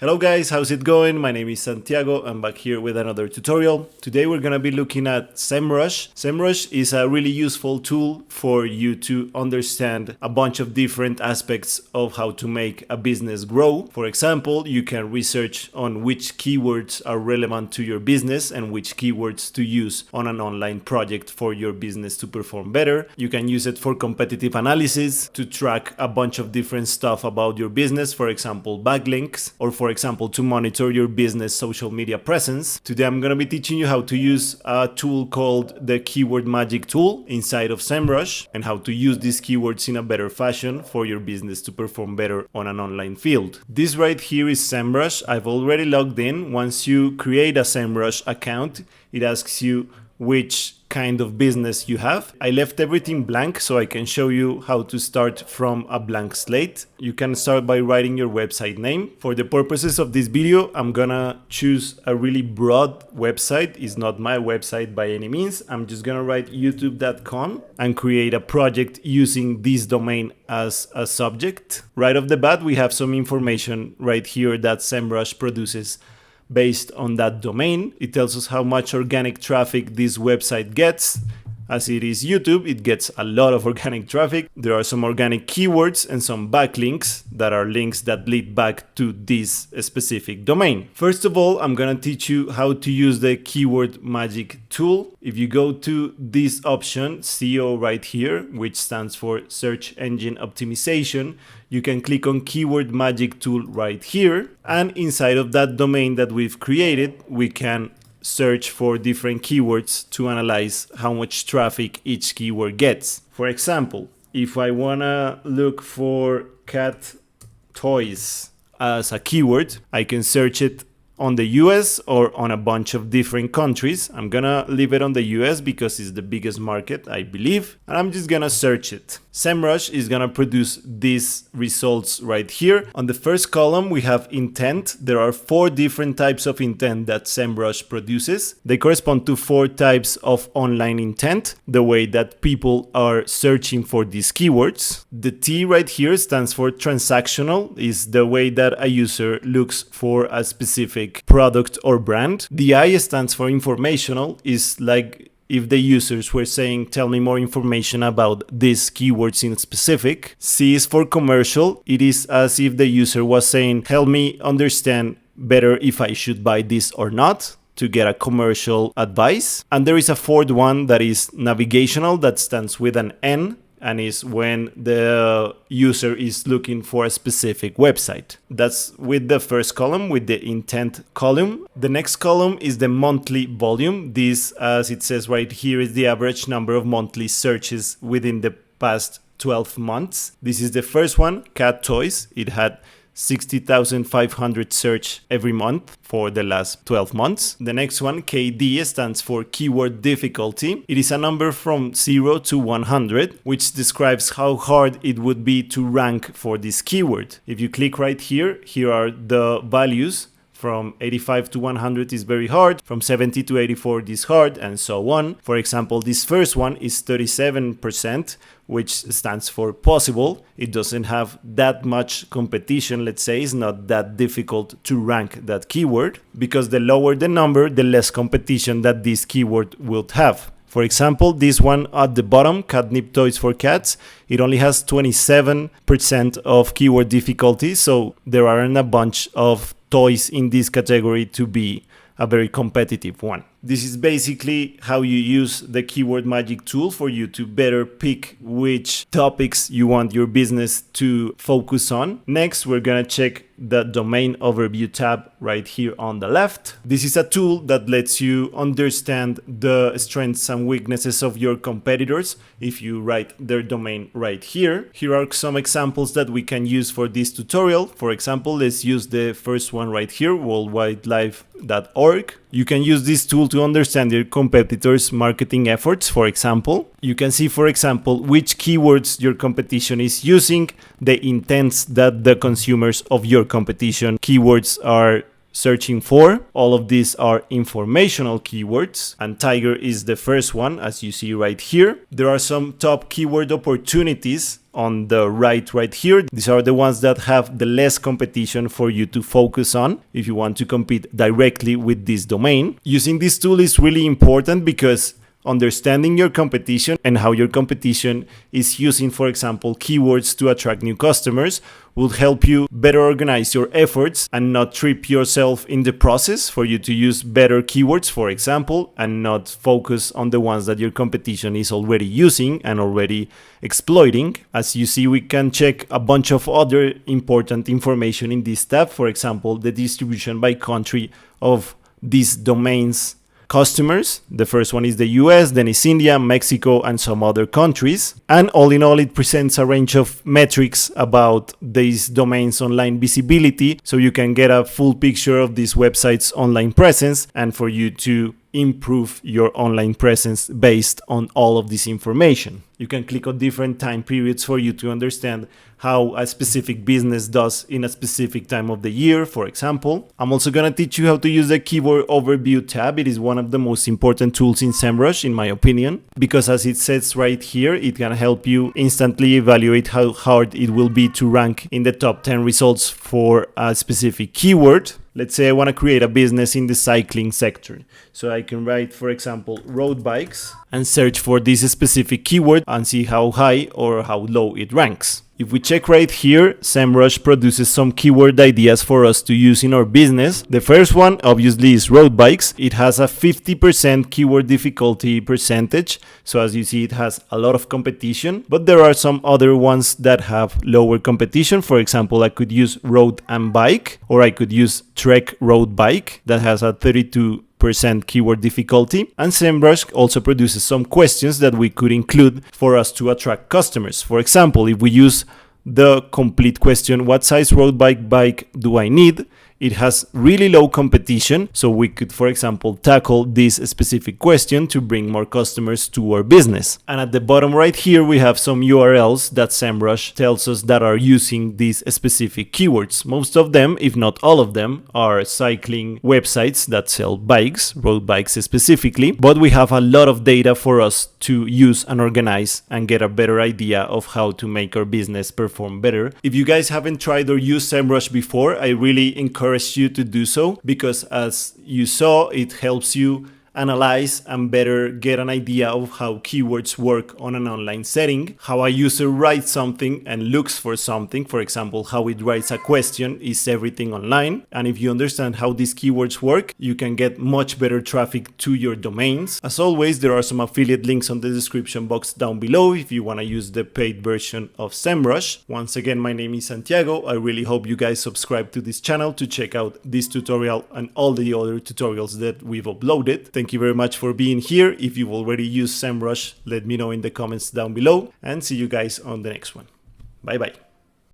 Hello guys, how's it going? My name is Santiago. I'm back here with another tutorial. Today we're gonna be looking at SEMrush. SEMrush is a really useful tool for you to understand a bunch of different aspects of how to make a business grow. For example, you can research on which keywords are relevant to your business and which keywords to use on an online project for your business to perform better. You can use it for competitive analysis to track a bunch of different stuff about your business, for example, backlinks, or for example, to monitor your business social media presence. Today I'm going to be teaching you how to use a tool called the Keyword Magic tool inside of SEMrush and how to use these keywords in a better fashion for your business to perform better on an online field. This right here is SEMrush. I've already logged in. Once you create a SEMrush account, it asks you which kind of business you have. I left everything blank so I can show you how to start from a blank slate. You can start by writing your website name. For the purposes of this video, I'm gonna choose a really broad website. It's not my website by any means. I'm just gonna write youtube.com and create a project using this domain as a subject. Right off the bat, we have some information right here that SEMrush produces based on that domain. It tells us how much organic traffic this website gets. As it is YouTube, it gets a lot of organic traffic. There are some organic keywords and some backlinks that are links that lead back to this specific domain. First of all, I'm gonna teach you how to use the Keyword Magic tool. If you go to this option, SEO right here, which stands for Search Engine Optimization, you can click on Keyword Magic tool right here. And inside of that domain that we've created, we can search for different keywords to analyze how much traffic each keyword gets. For example, if I wanna look for cat toys as a keyword, I can search it on the US or on a bunch of different countries. I'm gonna leave it on the US because it's the biggest market, I believe, and I'm just gonna search it. SEMrush is gonna produce these results right here. On the first column, we have intent. There are 4 different types of intent that SEMrush produces. They correspond to 4 types of online intent, the way that people are searching for these keywords. The T right here stands for transactional, is the way that a user looks for a specific product or brand. The I stands for informational, is like if the users were saying, tell me more information about these keywords in specific. C is for commercial. It is as if the user was saying, help me understand better if I should buy this or not, to get a commercial advice. And there is a 4th one that is navigational, that stands with an N, and is when the user is looking for a specific website. That's with the first column, with the intent column. The next column is the monthly volume. This, as it says right here, is the average number of monthly searches within the past 12 months. This is the first one, cat toys. It had 60,500 search every month for the last 12 months. The next one, KD, stands for keyword difficulty. It is a number from 0 to 100, which describes how hard it would be to rank for this keyword. If you click right here, here are the values. From 85 to 100 is very hard, from 70 to 84 is hard, and so on. For example, this first one is 37%, which stands for possible. It doesn't have that much competition, let's say. It's not that difficult to rank that keyword, because the lower the number, the less competition that this keyword will have. For example, this one at the bottom, catnip toys for cats, it only has 27% of keyword difficulty, so there aren't a bunch of toys in this category to be a very competitive one. This is basically how you use the Keyword Magic tool for you to better pick which topics you want your business to focus on. Next, we're gonna check the domain overview tab right here on the left. This is a tool that lets you understand the strengths and weaknesses of your competitors if you write their domain right here. Here are some examples that we can use for this tutorial. For example, let's use the first one right here, worldwidelife.org. You can use this tool to understand your competitors' marketing efforts. For example, you can see, for example, which keywords your competition is using, the intents that the consumers of your competition keywords are searching for. All of these are informational keywords, and Tiger is the first one, as you see right here. There are some top keyword opportunities on the right here. These are the ones that have the less competition for you to focus on if you want to compete directly with this domain. Using this tool is really important because understanding your competition and how your competition is using, for example, keywords to attract new customers will help you better organize your efforts and not trip yourself in the process, for you to use better keywords, for example, and not focus on the ones that your competition is already using and already exploiting. As you see, we can check a bunch of other important information in this tab. For example, the distribution by country of these domains customers. The first one is the US, then is India, Mexico, and some other countries. And all in all, it presents a range of metrics about these domains' online visibility, so you can get a full picture of this website's online presence and for you to improve your online presence based on all of this information. You can click on different time periods for you to understand how a specific business does in a specific time of the year, for example. I'm also going to teach you how to use the keyword overview tab. It is one of the most important tools in SEMrush, in my opinion, because as it says right here, it can help you instantly evaluate how hard it will be to rank in the top 10 results for a specific keyword. Let's say I want to create a business in the cycling sector. So I can write, for example, road bikes and search for this specific keyword and see how high or how low it ranks. If we check right here, SEMrush produces some keyword ideas for us to use in our business. The first one obviously is road bikes. It has a 50% keyword difficulty percentage. So as you see, it has a lot of competition, but there are some other ones that have lower competition. For example, I could use road and bike, or I could use Trek road bike that has a 32% keyword difficulty. And SEMrush also produces some questions that we could include for us to attract customers. For example, if we use the complete question, what size road bike do I need? It has really low competition, so we could, for example, tackle this specific question to bring more customers to our business. And at the bottom right here, we have some URLs that SEMrush tells us that are using these specific keywords. Most of them, if not all of them, are cycling websites that sell bikes, road bikes specifically, but we have a lot of data for us to use and organize and get a better idea of how to make our business perform better. If you guys haven't tried or used SEMrush before, I really encourage you to do so, because as you saw, it helps you analyze and better get an idea of how keywords work on an online setting, how a user writes something and looks for something, for example, how it writes a question, is everything online? And if you understand how these keywords work, you can get much better traffic to your domains. As always, there are some affiliate links on the description box down below if you want to use the paid version of SEMrush. Once again, my name is Santiago. I really hope you guys subscribe to this channel to check out this tutorial and all the other tutorials that we've uploaded. Thank you very much for being here. If you've already used SEMrush, let me know in the comments down below, and see you guys on the next one. Bye bye.